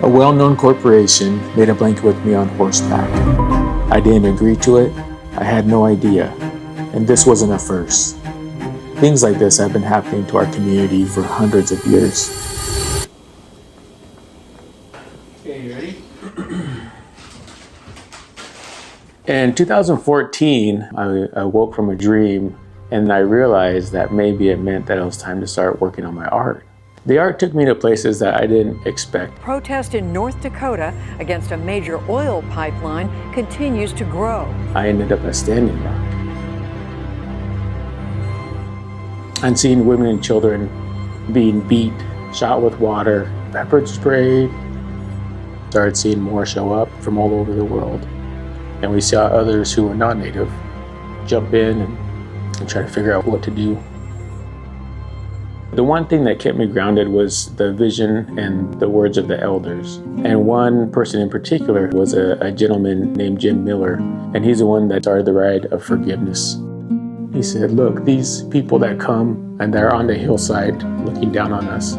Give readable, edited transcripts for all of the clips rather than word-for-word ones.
A well-known corporation made a blanket with me on horseback. I didn't agree to it. I had no idea. And this wasn't a first. Things like this have been happening to our community for hundreds of years. Okay, you ready? In 2014, I woke from a dream and I realized that maybe it meant that it was time to start working on my art. The art took me to places that I didn't expect. Protest in North Dakota against a major oil pipeline continues to grow. I ended up at Standing Rock. And seeing women and children being beat, shot with water, pepper sprayed. Started seeing more show up from all over the world. And we saw others who were not native jump in and try to figure out what to do. The one thing that kept me grounded was the vision and the words of the elders. And one person in particular was a gentleman named Jim Miller, and he's the one that started the ride of forgiveness. He said, look, these people that come and they're on the hillside looking down on us,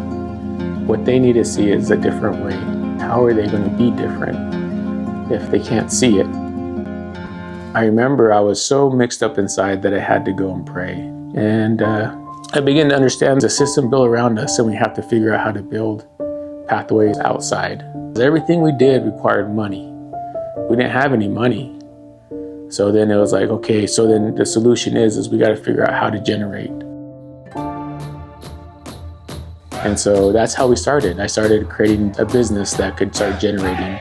what they need to see is a different way. How are they going to be different if they can't see it? I remember I was so mixed up inside that I had to go and pray. And I began to understand the system built around us, and we have to figure out how to build pathways outside. Everything we did required money. We didn't have any money. So then it was like, okay, so then the solution is we got to figure out how to generate. And so that's how we started. I started creating a business that could start generating.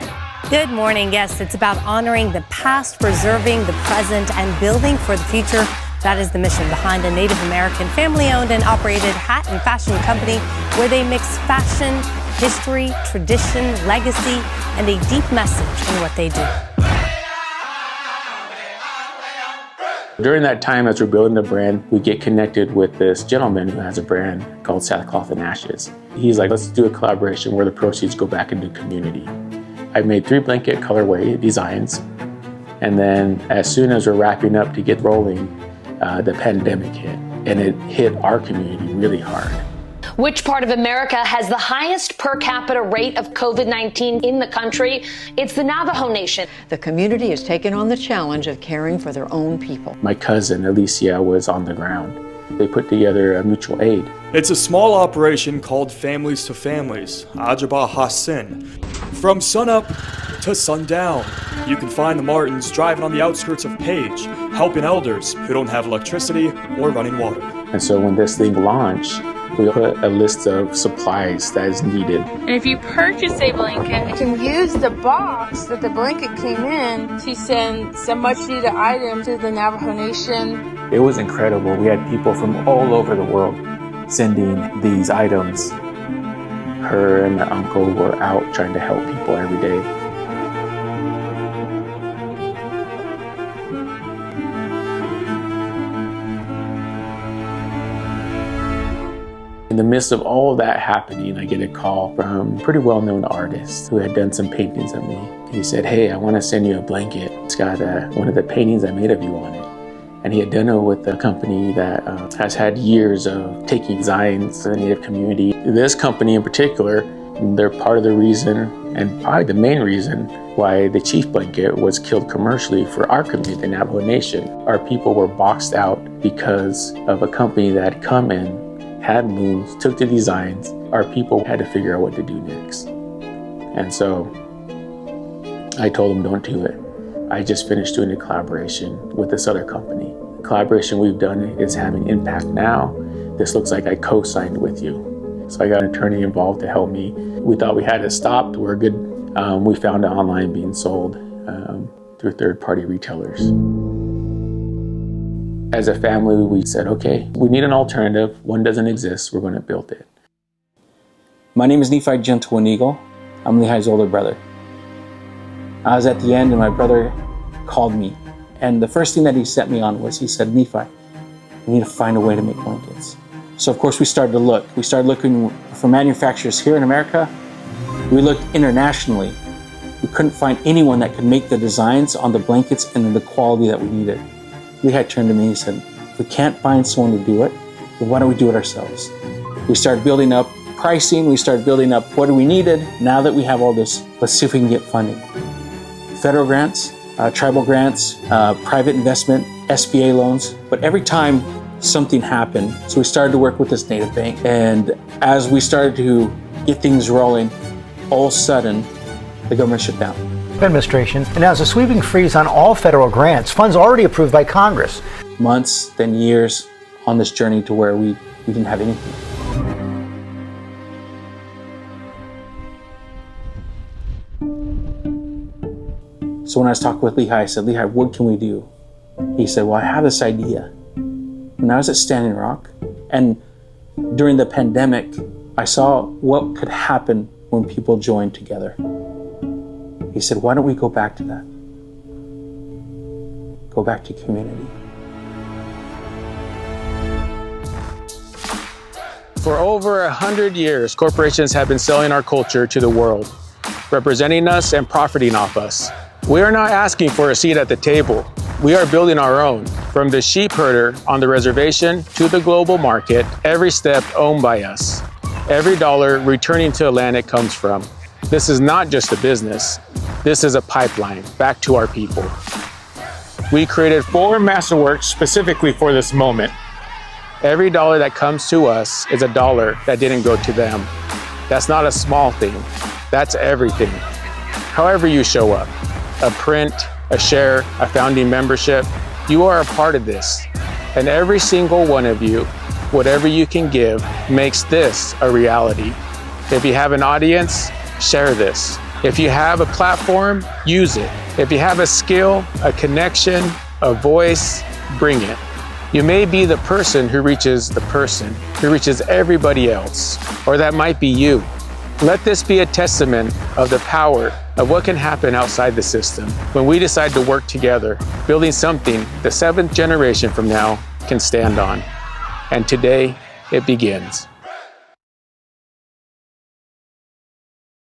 Good morning. Yes, it's about honoring the past, preserving the present, and building for the future. That is the mission behind a Native American family-owned and operated hat and fashion company where they mix fashion, history, tradition, legacy, and a deep message in what they do. During that time, as we're building the brand, we get connected with this gentleman who has a brand called Sackcloth and Ashes. He's like, let's do a collaboration where the proceeds go back into the community. I made 3 blanket colorway designs. And then as soon as we're wrapping up to get rolling, the pandemic hit, and it hit our community really hard. Which part of America has the highest per capita rate of COVID-19 in the country? It's the Navajo Nation. The community has taken on the challenge of caring for their own people. My cousin, Alicia, was on the ground. They put together a mutual aid. It's a small operation called Families to Families, Ajaba Hasin. From sunup to sundown, you can find the Martins driving on the outskirts of Page, helping elders who don't have electricity or running water. And so when this thing launched, we put a list of supplies that is needed. And if you purchase a blanket, you can use the box that the blanket came in to send some much needed items to the Navajo Nation. It was incredible. We had people from all over the world sending these items. Her and my uncle were out trying to help people every day. In the midst of all that happening, I get a call from a pretty well-known artist who had done some paintings of me. He said, hey, I want to send you a blanket. It's got one of the paintings I made of you on it. And he had done it with a company that has had years of taking designs to the Native community. This company in particular, they're part of the reason, and probably the main reason, why the Chief Blanket was killed commercially for our community, the Navajo Nation. Our people were boxed out because of a company that had come in, had looms, took the designs. Our people had to figure out what to do next. And so I told them, don't do it. I just finished doing a collaboration with this other company. The collaboration we've done is having impact now. This looks like I co-signed with you. So I got an attorney involved to help me. We thought we had it stopped. We're good. We found it online being sold through third-party retailers. As a family, we said, okay, we need an alternative. One doesn't exist. We're going to build it. My name is Nephi Gentleman Eagle. I'm Lehi's older brother. I was at the end and my brother called me. And the first thing that he sent me on was, he said, Nephi, we need to find a way to make blankets. So of course we started to look. We started looking for manufacturers here in America. We looked internationally. We couldn't find anyone that could make the designs on the blankets and the quality that we needed. Lehi turned to me and said, if we can't find someone to do it, then why don't we do it ourselves? We started building up pricing, we started building up what we needed. Now that we have all this, let's see if we can get funding. Federal grants, tribal grants, private investment, SBA loans. But every time something happened, so we started to work with this native bank. And as we started to get things rolling, all of a sudden, the government shut down. Administration announced a sweeping freeze on all federal grants, funds already approved by Congress. Months, then years on this journey to where we didn't have anything. So when I was talking with Lehigh, I said, Lehigh, what can we do? He said, well, I have this idea. When I was at Standing Rock, and during the pandemic, I saw what could happen when people joined together. He said, why don't we go back to that? Go back to community. For over 100 years, corporations have been selling our culture to the world, representing us and profiting off us. We are not asking for a seat at the table. We are building our own. From the sheep herder on the reservation to the global market, every step owned by us. Every dollar returning to Atlantic comes from. This is not just a business. This is a pipeline back to our people. We created 4 masterworks specifically for this moment. Every dollar that comes to us is a dollar that didn't go to them. That's not a small thing. That's everything. However you show up, a print, a share, a founding membership, you are a part of this. And every single one of you, whatever you can give, makes this a reality. If you have an audience, share this. If you have a platform, use it. If you have a skill, a connection, a voice, bring it. You may be the person who reaches the person, who reaches everybody else, or that might be you. Let this be a testament of the power of what can happen outside the system when we decide to work together, building something the 7th generation from now can stand on. And today, it begins.